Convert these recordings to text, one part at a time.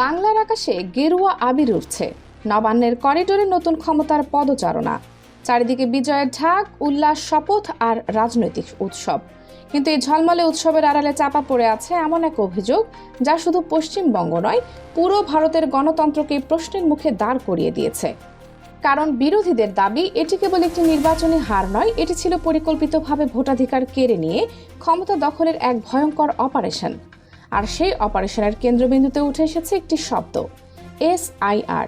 বাংলার আকাশে গেরুয়া আবির উঠছে, নবান্নের করিডোরে নতুন ক্ষমতার পদচারণা, চারিদিকে বিজয়ের ঢাক, উল্লাস, শপথ আর রাজনৈতিক উৎসব। কিন্তু এই ঝলমলে উৎসবের আড়ালে চাপা পড়ে আছে এমন এক অভিযোগ যা শুধু পশ্চিমবঙ্গ নয়, পুরো ভারতের গণতন্ত্রকে প্রশ্নের মুখে দাঁড় করিয়ে দিয়েছে। কারণ বিরোধীদের দাবি এটি কেবল একটি নির্বাচনী হার নয়, এটি ছিল পরিকল্পিতভাবে ভোটাধিকার কেড়ে নিয়ে ক্ষমতা দখলের এক ভয়ঙ্কর অপারেশন। আর সেই অপারেশনের কেন্দ্রবিন্দুতে উঠে এসেছে একটি শব্দ, SIR।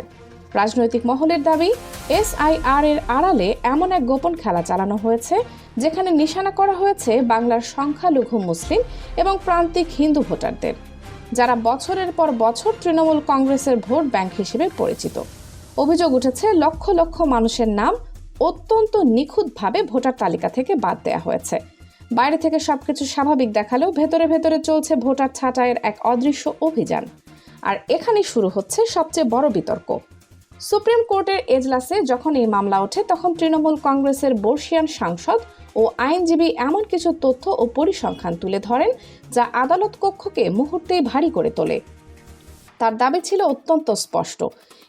রাজনৈতিক মহলের দাবি, SIR এর আড়ালে এমন এক গোপন খেলা চালানো হয়েছে যেখানে নিশানা করা হয়েছে বাংলার সংখ্যালঘু মুসলিম এবং প্রান্তিক হিন্দু ভোটারদের, যারা বছরের পর বছর তৃণমূল কংগ্রেসের ভোট ব্যাংক হিসেবে পরিচিত। অভিযোগ উঠেছে লক্ষ লক্ষ মানুষের নাম অত্যন্ত নিখুঁতভাবে ভোটার তালিকা থেকে বাদ দেওয়া হয়েছে। বাইরে থেকে সবকিছু স্বাভাবিক দেখালেও ভেতরে ভেতরে চলছে ভোটার ছাঁটাইয়ের এক অদৃশ্য অভিযান। আর এখানেই শুরু হচ্ছে সবচেয়ে বড় বিতর্ক। সুপ্রিম কোর্টের এজলাসে যখন এই মামলা ওঠে, তখন তৃণমূল কংগ্রেসের বর্ষিয়ান সাংসদ ও আইনজীবী এমন কিছু তথ্য ও পরিসংখ্যান তুলে ধরেন যা আদালত কক্ষকে মুহূর্তেই ভারী করে তোলে। তার দাবি ছিল অত্যন্ত স্পষ্ট,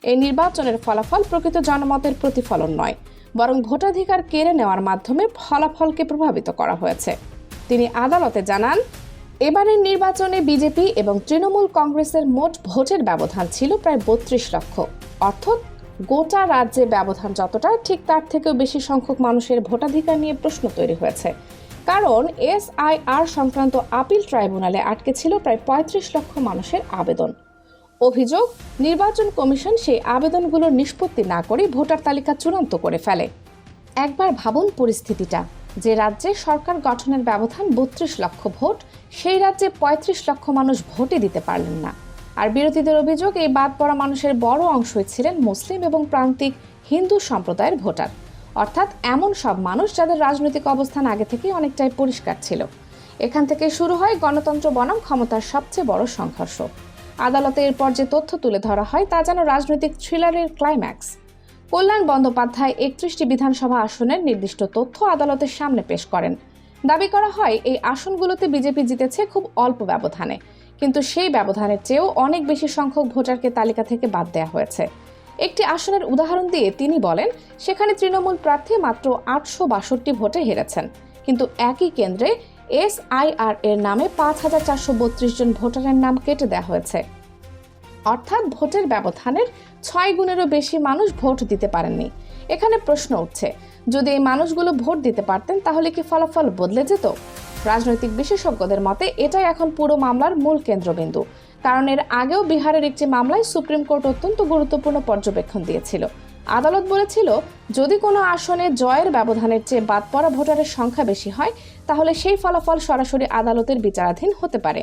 এই নির্বাচনের ফলাফল প্রকৃত জনমতের প্রতিফলন নয়, বরং ভোটাধিকার কেড়ে নেওয়ার মাধ্যমে ফলাফলকে প্রভাবিত করা হয়েছে। তিনি আদালতে জানান, এবারের নির্বাচনে বিজেপি এবং তৃণমূল কংগ্রেসের মোট ভোটের ব্যবধান ছিল প্রায় 32 লক্ষ। অর্থাৎ গোটা রাজ্যে ব্যবধান যতটা, ঠিক তার থেকেও বেশি সংখ্যক মানুষের ভোটাধিকার নিয়ে প্রশ্ন তৈরি হয়েছে। কারণ SIR সংক্রান্ত আপিল ট্রাইব্যুনালে আটকে ছিল প্রায় 35 লক্ষ মানুষের আবেদন। অভিযোগ, নির্বাচন কমিশন সেই আবেদনগুলোর নিষ্পত্তি না করে ভোটার তালিকা চূড়ান্ত করে ফেলে। একবার ভাবুন পরিস্থিতিটা, যে রাজ্যে সরকার গঠনের ব্যবধান 32 লক্ষ ভোট, সেই রাজ্যে 35 লক্ষ মানুষ ভোটই দিতে পারলেন না। আর বিরোধীদের অভিযোগ, এই বাদ পড়া মানুষের বড় অংশই ছিলেন মুসলিম এবং প্রান্তিক হিন্দু সম্প্রদায়ের ভোটার, অর্থাৎ এমন সব মানুষ যাদের রাজনৈতিক অবস্থান আগে থেকেই অনেকটাই পরিষ্কার ছিল। এখান থেকে শুরু হয় গণতন্ত্র বনাম ক্ষমতার সবচেয়ে বড় সংঘর্ষ। আদালতে এরপর যে তথ্য তুলে ধরা হয় তা যেন রাজনৈতিক থ্রিলারের ক্লাইম্যাক্স। কল্যাণ বন্দ্যোপাধ্যায় 31টি বিধানসভা আসনের নির্দিষ্ট তথ্য আদালতের সামনে পেশ করেন। দাবি করা হয়, এই আসনগুলোতে বিজেপি জিতেছে খুব অল্প ব্যবধানে, কিন্তু সেই ব্যবধানের চেয়েও অনেক বেশি সংখ্যক ভোটারকে তালিকা থেকে বাদ দেওয়া হয়েছে। একটি আসনের উদাহরণ দিয়ে তিনি বলেন, সেখানে তৃণমূল প্রার্থী মাত্র 862 ভোটে হেরেছেন, কিন্তু একই কেন্দ্রে SIR এর নামে 5432 জন ভোটারের নাম কেটে দেওয়া হয়েছে। অর্থাৎ ভোটের ব্যবধানের 6 গুণেরও বেশি মানুষ ভোট দিতে পারেননি। এখানে প্রশ্ন উঠছে, যদি এই মানুষগুলো ভোট দিতে পারতেন তাহলে কি ফলাফল বদলে যেত? রাজনৈতিক বিশেষজ্ঞদের মতে এটাই এখন পুরো মামলার মূল কেন্দ্রবিন্দু। কারণ এর আগেও বিহারের একটি মামলায় সুপ্রিম কোর্ট অত্যন্ত গুরুত্বপূর্ণ পর্যবেক্ষণ দিয়েছিল। আদালত বলেছিল, যদি কোনো আসনে জয়ের ব্যবধানের চেয়ে বাদ পড়া ভোটারের সংখ্যা বেশি হয়, তাহলে সেই ফলাফল সরাসরি আদালতের বিচারাধীন হতে পারে।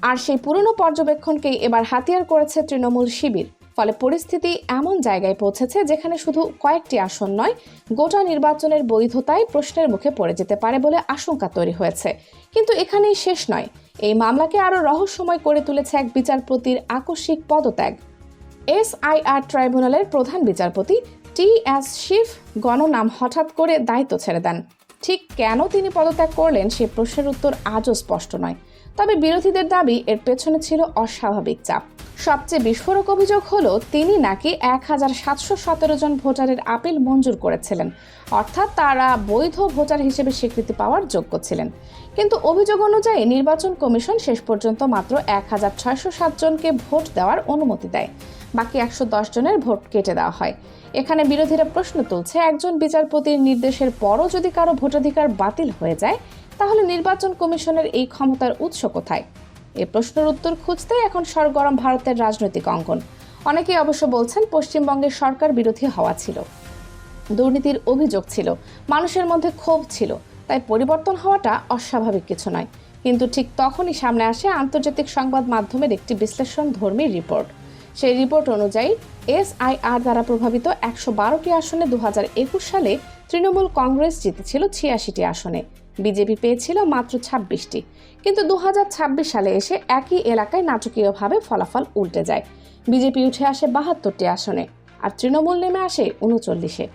আর সেই পুরনো পর্যবেক্ষণকেই এবার হাতিয়ার করেছে তৃণমূল শিবির। ফলে পরিস্থিতি এমন জায়গায় পৌঁছেছে যেখানে শুধু কয়েকটি আসন নয়, গোটা নির্বাচনের বৈধতায় প্রশ্নের মুখে পড়ে যেতে পারে বলে আশঙ্কা তৈরি হয়েছে। কিন্তু এখানেই শেষ নয়, এই মামলাকে আরও রহস্যময় করে তুলেছে এক বিচারপতির আকস্মিক পদত্যাগ। SIR ট্রাইব্যুনালের প্রধান বিচারপতি TS শিফ গণনাম হঠাৎ করে দায়িত্ব ছেড়ে দেন। ঠিক কেন তিনি পদত্যাগ করলেন সে প্রশ্নের উত্তর আজও স্পষ্ট নয়। তবে বিরোধীদের দাবি, এর পেছনে ছিল অস্বাভাবিক চাপ। সবচেয়ে বিস্ফোরক অভিযোগ হলো, তিনি নাকি 1717 জন ভোটারের আপিল মঞ্জুর করেছিলেন, অর্থাৎ তারা বৈধ ভোটার হিসেবে স্বীকৃতি পাওয়ার যোগ্য ছিলেন। কিন্তু অভিযোগ অনুযায়ী নির্বাচন কমিশন শেষ পর্যন্ত মাত্র 1607 জনকে ভোট দেওয়ার অনুমতি দেয়, বাকি 110 জনের ভোট কেটে দেওয়া হয়। এখানে বিরোধীরা প্রশ্ন তুলছে, একজন বিচারপতির নির্দেশের পরও যদি কারো ভোটাধিকার বাতিল হয়ে যায়, তাহলে নির্বাচন কমিশনের এই ক্ষমতার উৎস কোথায়? এই প্রশ্নের উত্তর খুঁজতেই এখন সরগরম ভারতের রাজনৈতিক অঙ্গন। অনেকেই অবশ্য বলছেন, পশ্চিমবঙ্গের সরকার বিরোধী হওয়া ছিল, দুর্নীতির অভিযোগ ছিল, মানুষের মধ্যে ক্ষোভ ছিল, তাই পরিবর্তন হওয়াটা অস্বাভাবিক কিছু নয়। কিন্তু ঠিক তখনই সামনে আসে আন্তর্জাতিক সংবাদ মাধ্যমের একটি বিশ্লেষণধর্মী রিপোর্ট। সেই রিপোর্ট অনুযায়ী SIR দ্বারা প্রভাবিত 112টি আসনে 2021 সালে তৃণমূল কংগ্রেস জিতেছিল 86টি আসনে, বিজেপি পেয়েছিল মাত্র 26টি। কিন্তু 2026 সালে এসে একই এলাকায় নাটকীয়ভাবে ফলাফল উল্টে যায়। বিজেপি উঠে আসে 72টি আসনে, আর তৃণমূল নেমে আসে 39-এ।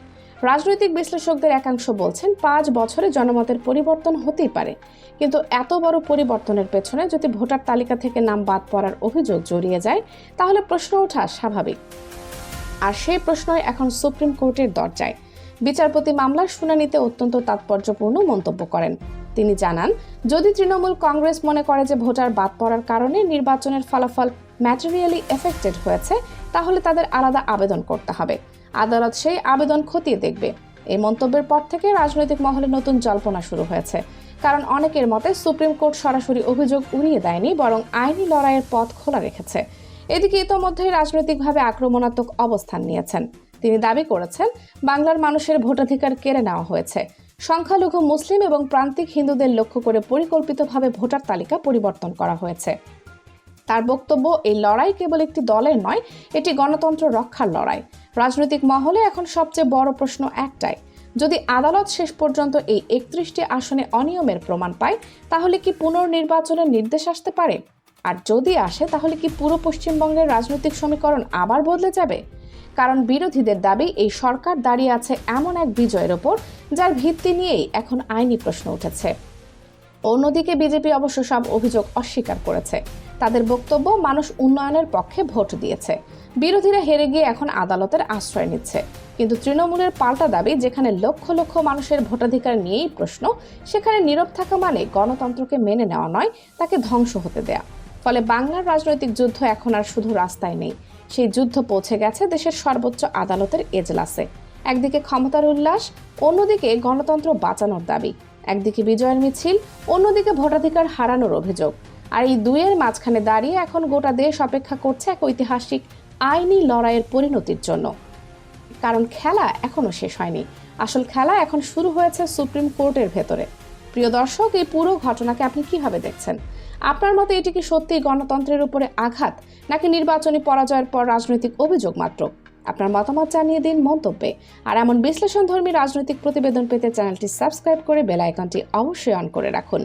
রাজনৈতিক বিশ্লেষকদের একাংশ বলছেন, 5 বছরে জনমতের পরিবর্তন হতেই পারে, কিন্তু এত বড় পরিবর্তনের পেছনে যদি ভোটার তালিকা থেকে নাম বাদ পড়ার অভিযোগ জড়িয়ে যায় তাহলে প্রশ্ন ওঠা স্বাভাবিক। আর সেই প্রশ্নই এখন সুপ্রিম কোর্টের দরজায়। বিচারপতি মামলার শুনানিতে অত্যন্ত তাৎপর্যপূর্ণ মন্তব্য করেন। তিনি জানান, যদি তৃণমূল কংগ্রেস মনে করে যে ভোটার বাদ পড়ার কারণে নির্বাচনের ফলাফল ম্যাটেরিয়ালি এফেক্টেড হয়েছে, তাহলে তাদের আলাদা আবেদন করতে হবে। আদালত সেই আবেদন খতিয়ে দেখবে। এই মন্তব্যের পর থেকে রাজনৈতিক মহলে নতুন জল্পনা শুরু হয়েছে। কারণ অনেকের মতে সুপ্রিম কোর্ট সরাসরি অভিযোগ উড়িয়ে দেয়নি, বরং আইনি লড়াইয়ের পথ খোলা রেখেছে। এদিকে ইতোমধ্যেই রাজনৈতিকভাবে আক্রমণাত্মক অবস্থান নিয়েছেন। তিনি দাবি করেছেন, বাংলার মানুষের ভোটাধিকার কেড়ে নেওয়া হয়েছে। সংখ্যালঘু মুসলিম এবং প্রান্তিক হিন্দুদের লক্ষ্য করে পরিকল্পিতভাবে ভোটার তালিকা পরিবর্তন করা হয়েছে। তার বক্তব্য, এই লড়াই কেবল একটি দলের নয়, এটি গণতন্ত্র রক্ষার লড়াই। রাজনৈতিক মহলে এখন সবচেয়ে বড় প্রশ্ন একটাই, যদি আদালত শেষ পর্যন্ত এই 31টি আসনে অনিয়মের প্রমাণ পায়, তাহলে কি পুনর্নির্বাচনের নির্দেশ আসতে পারে? আর যদি আসে, তাহলে কি পুরো পশ্চিমবঙ্গের রাজনৈতিক সমীকরণ আবার বদলে যাবে? কারণ বিরোধীদের দাবি, এই সরকার দাঁড়িয়ে আছে এমন এক বিজয়ের ওপর যার ভিত্তি নিয়েই এখন আইনি প্রশ্ন উঠেছে। অন্যদিকে বিজেপি অবশ্য সব অভিযোগ অস্বীকার করেছে। তাদের বক্তব্য, মানুষ উন্নয়নের পক্ষে ভোট দিয়েছে। বিরোধীরা হেরে গিয়ে এখন আদালতের আশ্রয় নিচ্ছে। কিন্তু তৃণমূলের পাল্টা দাবি, যেখানে লক্ষ লক্ষ মানুষের ভোটাধিকার নিয়েই প্রশ্ন, সেখানে নীরব থাকা মানে গণতন্ত্রকে মেনে নেওয়া নয়, তাকে ধ্বংস হতে দেয়া। ফলে বাংলার রাজনৈতিক যুদ্ধ এখন আর শুধু রাস্তায় নেই, সেই যুদ্ধ পৌঁছে গেছে দেশের সর্বোচ্চ আদালতের এজলাসে। একদিকে ক্ষমতার উল্লাস, অন্যদিকে গণতন্ত্র বাঁচানোর দাবি। একদিকে বিজয়ের মিছিল, অন্যদিকে ভোটাধিকার হারানোর অভিযোগ। আর এই দুইয়ের মাঝখানে দাঁড়িয়ে এখন গোটা দেশ অপেক্ষা করছে এক ঐতিহাসিক আইনি লড়াইয়ের পরিণতির জন্য। কারণ খেলা এখনো শেষ হয়নি, আসল খেলা এখন শুরু হয়েছে সুপ্রিম কোর্টের ভেতরে। প্রিয় দর্শক, এই পুরো ঘটনাকে আপনি কিভাবে দেখছেন? আপনার মতে এটি কি সত্যিই গণতন্ত্রের উপরে আঘাত, নাকি নির্বাচনী পরাজয়ের পর রাজনৈতিক অভিযোগ মাত্র? আপনার মতামত জানিয়ে দিন মন্তব্যে। আর এমন বিশ্লেষণধর্মী রাজনৈতিক প্রতিবেদন পেতে চ্যানেলটি সাবস্ক্রাইব করে বেল আইকনটি অবশ্যই অন করে রাখুন।